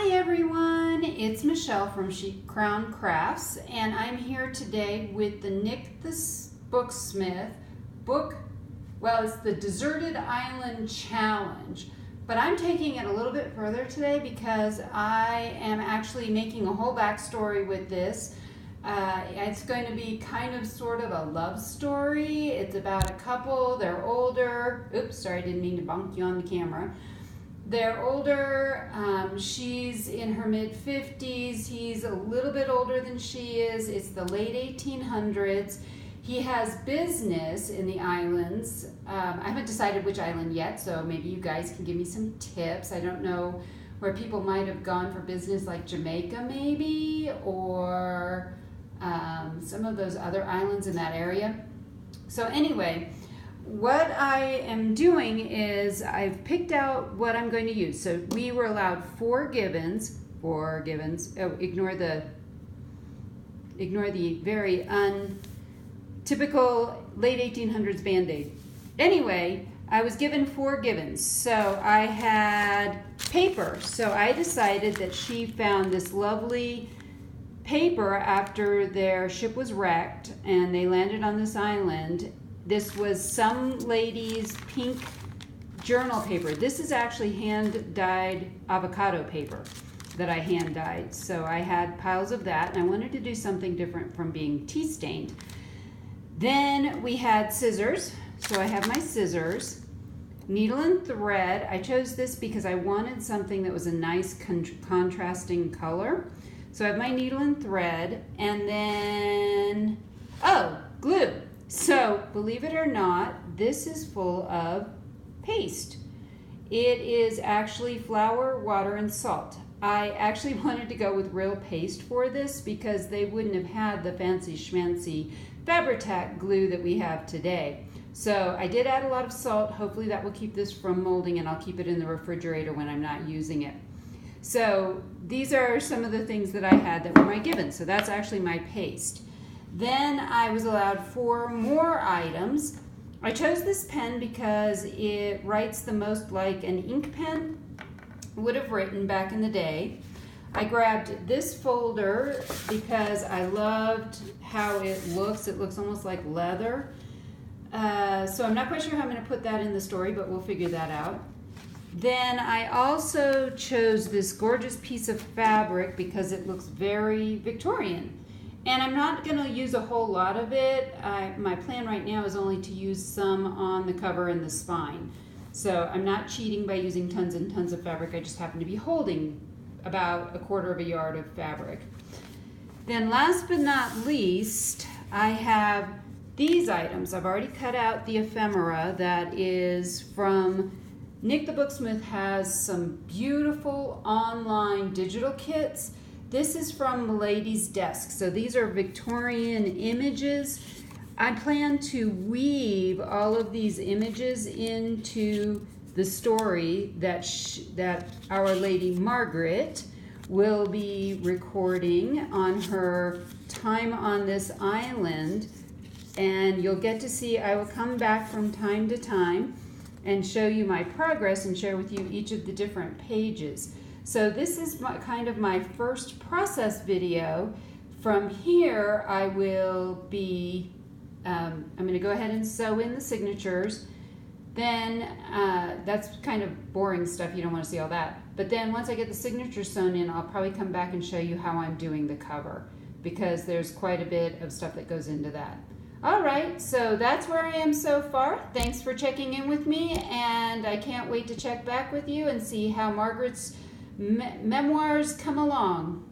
Hi everyone, it's Michelle from Crown Crafts, and I'm here today with the Nick the Booksmith book. Well, it's the Deserted Island Challenge, but I'm taking it a little bit further today because I am actually making a whole backstory with this. It's going to be kind of sort of a love story. It's about a couple, they're older. Oops, sorry, I didn't mean to bonk you on the camera. They're older, she's in her mid-50s, he's a little bit older than she is. It's the late 1800s. He has business in the islands. I haven't decided which island yet, so maybe you guys can give me some tips. I don't know where people might have gone for business, like Jamaica maybe, or some of those other islands in that area. So anyway, what I am doing is I've picked out what I'm going to use. So we were allowed four Gibbons. Oh, ignore the very untypical late 1800s Band-Aid. Anyway, I was given four Gibbons. So I had paper. So I decided that she found this lovely paper after their ship was wrecked and they landed on this island. This was some lady's pink journal paper. This is actually hand-dyed avocado paper that I hand-dyed. So I had piles of that, and I wanted to do something different from being tea-stained. Then we had scissors. So I have my scissors. Needle and thread. I chose this because I wanted something that was a nice contrasting color. So I have my needle and thread, and then, glue. So, believe it or not, this is full of paste. It is actually flour, water, and salt. I actually wanted to go with real paste for this because they wouldn't have had the fancy schmancy Fabri-Tac glue that we have today. So I did add a lot of salt. Hopefully that will keep this from molding, and I'll keep it in the refrigerator when I'm not using it. So these are some of the things that I had that were my Gibbons. So that's actually my paste. Then I was allowed four more items. I chose this pen because it writes the most like an ink pen would have written back in the day. I grabbed this folder because I loved how it looks. It looks almost like leather. So I'm not quite sure how I'm going to put that in the story, but we'll figure that out. Then I also chose this gorgeous piece of fabric because it looks very Victorian. And I'm not going to use a whole lot of it. My plan right now is only to use some on the cover and the spine. So I'm not cheating by using tons and tons of fabric. I just happen to be holding about 1/4 yard of fabric. Then last but not least, I have these items. I've already cut out the ephemera that is from Nick the Booksmith. Has some beautiful online digital kits. This is from Milady's Desk. So these are Victorian images. I plan to weave all of these images into the story that Our Lady Margaret will be recording on her time on this island. And you'll get to see, I will come back from time to time and show you my progress and share with you each of the different pages. So this is kind of my first process video. From here, I will be, I'm going to go ahead and sew in the signatures. Then, that's kind of boring stuff, you don't want to see all that. But then once I get the signatures sewn in, I'll probably come back and show you how I'm doing the cover, because there's quite a bit of stuff that goes into that. All right, so that's where I am so far. Thanks for checking in with me, and I can't wait to check back with you and see how Margaret's memoirs come along.